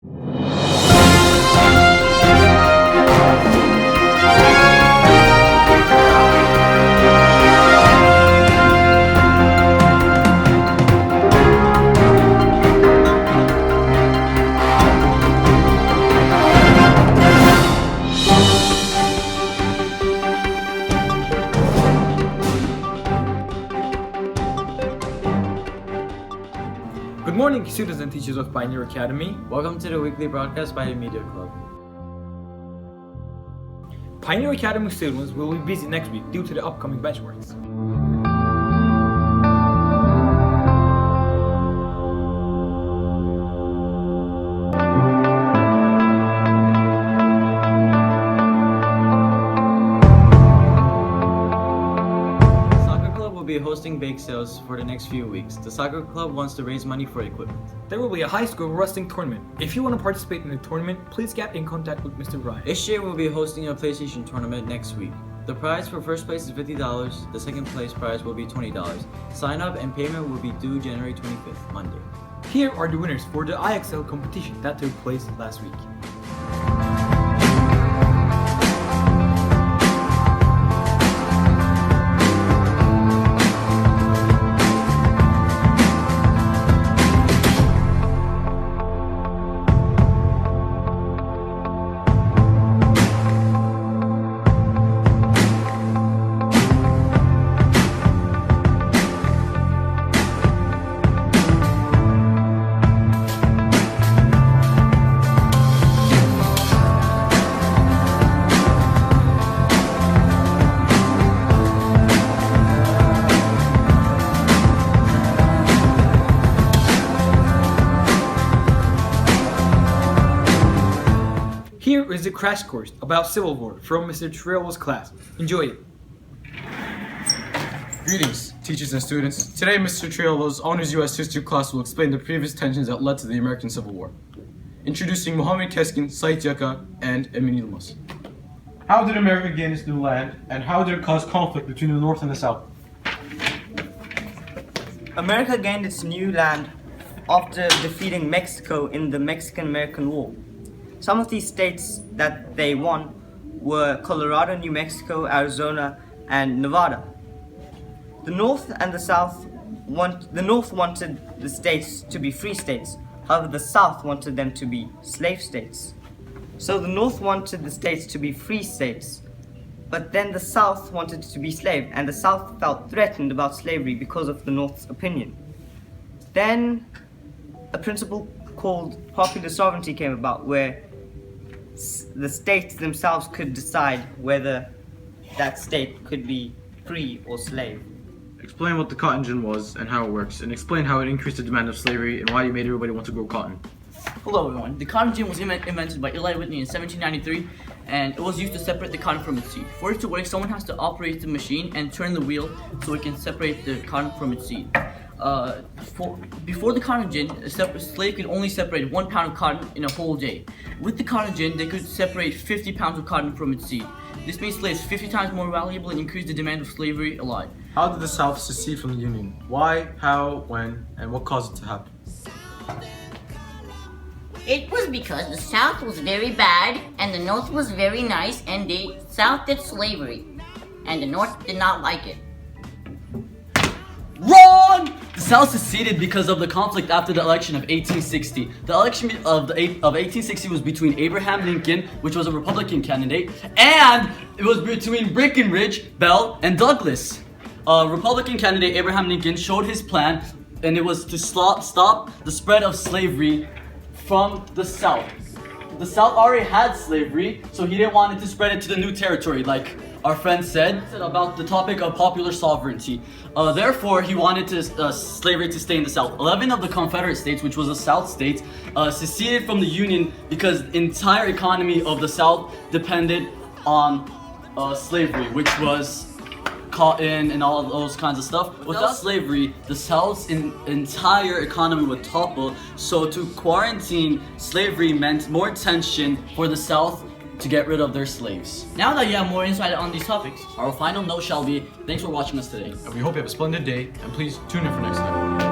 Good morning, students and teachers of Pioneer Academy. Welcome to the weekly broadcast by the Media Club. Pioneer Academy students will be busy next week due to the upcoming benchmarks. Be hosting bake sales for the next few weeks. The soccer club wants to raise money for equipment. There will be a high school wrestling tournament. If you want to participate in the tournament, please get in contact with Mr. Ryan. Ishii will be hosting a PlayStation tournament next week. The prize for first place is $50. The second place prize will be $20. Sign up and payment will be due January 25th, Monday. Here are the winners for the IXL competition that took place last week. Here is a crash course about Civil War from Mr. Triello's class. Enjoy it. Greetings, teachers and students. Today, Mr. Triello's Honors U.S. History class will explain the previous tensions that led to the American Civil War. Introducing Muhammad Keskin, Sait Yaka, and Emin Yilmaz. How did America gain its new land, and how did it cause conflict between the North and the South? America gained its new land after defeating Mexico in the Mexican-American War. Some of these states that they won were Colorado, New Mexico, Arizona, and Nevada. The North and the South the North wanted the states to be free states. However, the South wanted them to be slave states. So the North wanted the states to be free states, but then the South wanted to be slave, and the South felt threatened about slavery because of the North's opinion. Then a principle called popular sovereignty came about, where the states themselves could decide whether that state could be free or slave. Explain what the cotton gin was and how it works, and explain how it increased the demand of slavery and why it made everybody want to grow cotton. Hello everyone. The cotton gin was invented by Eli Whitney in 1793, and it was used to separate the cotton from its seed. For it to work, someone has to operate the machine and turn the wheel so it can separate the cotton from its seed. Before the cotton gin, a slave could only separate 1 pound of cotton in a whole day. With the cotton gin, they could separate 50 pounds of cotton from its seed. This made slaves 50 times more valuable and increased the demand of slavery a lot. How did the South secede from the Union? Why, how, when, and what caused it to happen? It was because the South was very bad and the North was very nice, and the South did slavery and the North did not like it. Wrong! The South seceded because of the conflict after the election of 1860. The election of 1860 was between Abraham Lincoln, which was a Republican candidate, and it was between Breckinridge, Bell, and Douglas. Republican candidate Abraham Lincoln showed his plan, and it was to stop the spread of slavery from the South. The South already had slavery, so he didn't want it to spread it to the new territory, like our friend said about the topic of popular sovereignty. Therefore, he wanted slavery to stay in the South. 11 of the Confederate states, which was the South states, seceded from the Union because the entire economy of the South depended on slavery, which was cotton and all of those kinds of stuff. Without slavery, the South's entire economy would topple. So to quarantine slavery meant more tension for the South to get rid of their slaves. Now that you have more insight on these topics, our final note shall be, thanks for watching us today. And we hope you have a splendid day, and please tune in for next time.